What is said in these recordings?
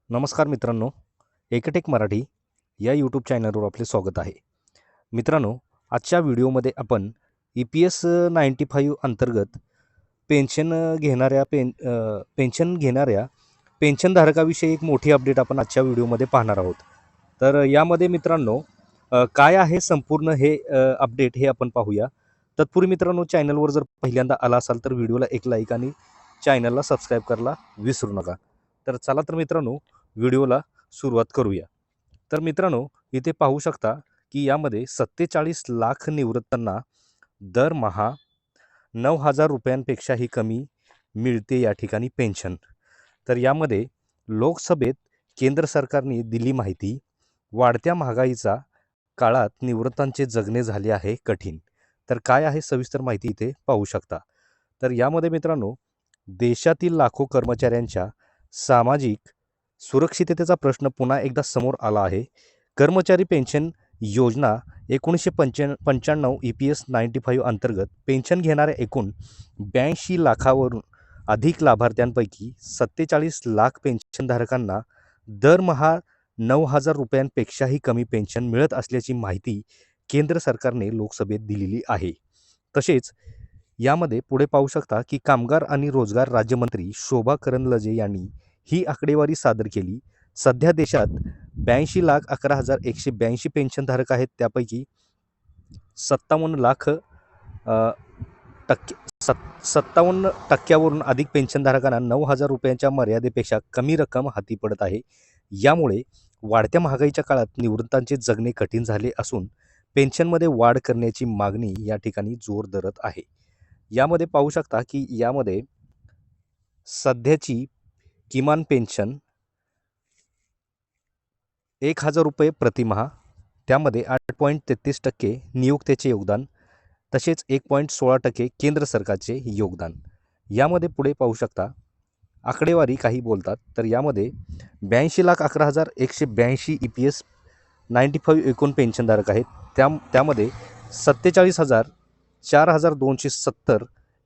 नमस्कार मित्रांनो, एकटेक मराठी या यूट्यूब चॅनलवर आपले स्वागत आहे. मित्रांनो, आजच्या व्हिडिओमध्ये आपण EPS 95 अंतर्गत पेन्शन घेणाऱ्या पेन्शनधारकाविषयी एक मोठी अपडेट आपण आजच्या व्हिडिओमध्ये पाहणार आहोत. तर यामध्ये मित्रांनो काय आहे संपूर्ण हे अपडेट हे आपण पाहूया. तत्पूर्वी मित्रांनो, चॅनलवर जर पहिल्यांदा आला असाल तर व्हिडिओला एक लाईक आणि चॅनलला सबस्क्राईब करायला विसरू नका. तर चला तर मित्रांनो, व्हिडिओला सुरुवात करूया. तर मित्रांनो, इथे पाहू शकता की यामध्ये 47 लाख निवृत्तांना दरमहा 9,000 रुपयांपेक्षाही कमी मिळते या ठिकाणी पेन्शन. तर यामध्ये लोकसभेत केंद्र सरकारने दिली माहिती, वाढत्या महागाईचा काळात निवृत्तांचे जगणे झाले आहे कठीण. तर काय आहे सविस्तर माहिती इथे पाहू शकता. तर यामध्ये मित्रांनो, देशातील लाखो कर्मचाऱ्यांच्या सामाजिक सुरक्षिततेचा प्रश्न पुन्हा एकदा समोर आला आहे. कर्मचारी पेन्शन योजना 1995 EPS 95 अंतर्गत पेन्शन घेणाऱ्या एकूण 82 लाखावरून अधिक लाभार्थ्यांपैकी 47 लाख पेन्शनधारकांना दरमहा 9,000 रुपयांपेक्षाही कमी पेन्शन मिळत असल्याची माहिती केंद्र सरकारने लोकसभेत दिलेली आहे. तसेच यामध्ये पुढे पाहू शकता की कामगार आणि रोजगार राज्यमंत्री शोभा करंदलाजे यांनी ही आकडेवारी सादर केली. सध्या देशात 82,11,182 पेन्शनधारक आहेत. त्यापैकी 57% अधिक पेन्शनधारकांना 9,000 रुपयांच्या मर्यादेपेक्षा कमी रक्कम हाती पडत आहे. यामुळे वाढत्या महागाईच्या काळात निवृत्तांचे जगणे कठीण झाले असून पेन्शनमध्ये वाढ करण्याची मागणी या ठिकाणी जोर धरत आहे. यामध्ये पाहू शकता की यामध्ये सध्याची किमान पेन्शन 1,000 रुपये प्रतिमाह, त्यामध्ये 8.33% नियुक्तीचे योगदान, तसेच 1.16% केंद्र सरकारचे योगदान. यामध्ये पुढे पाहू शकता आकडेवारी काही बोलतात. तर यामध्ये 82,11,182 EPS 95 एकूण पेन्शनधारक आहेत. त्यामध्ये 47,4,270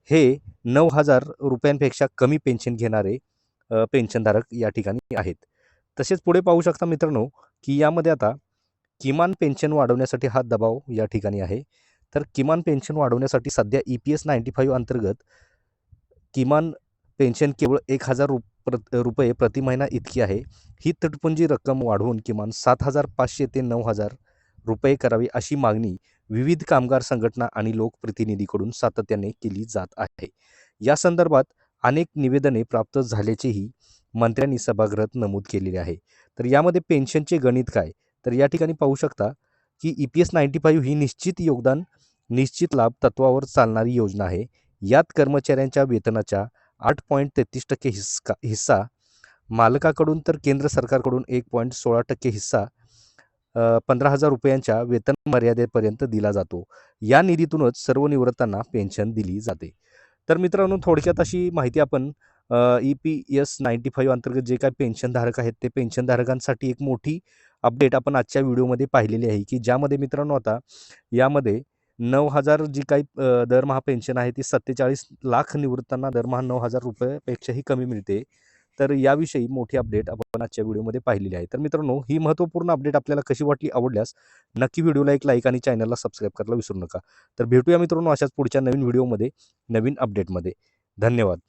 हे 9,000 रुपयांपेक्षा कमी पेन्शन घेणारे पेन्शनधारक या ठिकाणी आहेत. तसेच पुढे पाहू शकता मित्रांनो की यामध्ये आता किमान पेन्शन वाढवण्यासाठी हा दबाव या ठिकाणी आहे. तर किमान पेन्शन वाढवण्यासाठी सध्या EPS 95 अंतर्गत किमान पेन्शन केवळ 1,000 रुपये प्रति महिना इतकी आहे. ही तटपुंजी रक्कम वाढवून किमान 7,500 ते 9,000 रुपये करावी अशी मागणी विविध कामगार संघटना आणि लोकप्रतिनिधीकडून सातत्याने केली जात आहे. या संदर्भात अनेक निवेदने प्राप्त झाल्याचेही मंत्र्यांनी सभागृहात नमूद केलेले आहे. तर यामध्ये पेन्शनचे गणित काय? तर या ठिकाणी पाहू शकता की EPS 95 ही निश्चित योगदान निश्चित लाभ तत्वावर चालणारी योजना आहे. यात कर्मचाऱ्यांच्या वेतनाच्या 8.33% हिस्सा मालकाकडून तर केंद्र सरकारकडून 1.16% हिस्सा 15,000 रुपयांच्या वेतन मर्यादेपर्यंत दिला जातो. या निधीतूनच सर्व निवृत्तांना पेन्शन दिली जाते. तर मित्रांनो, थोडक्यात अशी माहिती आपण EPS 95 अंतर्गत जे काही पेन्शनधारक आहेत ते पेन्शनधारकांसाठी एक मोठी अपडेट आपण आजच्या व्हिडिओमध्ये पाहिलेली आहे की ज्यामध्ये मित्रांनो आता यामध्ये 9,000 जी काही दरमहा पेन्शन आहे ती 47 लाख निवृत्तांना दरमहा 9,000 रुपयापेक्षाही कमी मिळते. तर याविषयी मोठी अपडेट आपण आजच्या व्हिडिओमध्ये पाहिलेली आहे. तर मित्रांनो, ही महत्त्वपूर्ण अपडेट आपल्याला कशी वाटली, आवडल्यास नक्की व्हिडिओला एक लाईक आणि चॅनलला सबस्क्राईब करायला विसरू नका. तर भेटूया मित्रांनो अशाच पुढच्या नवीन व्हिडिओमध्ये, नवीन अपडेटमध्ये. धन्यवाद.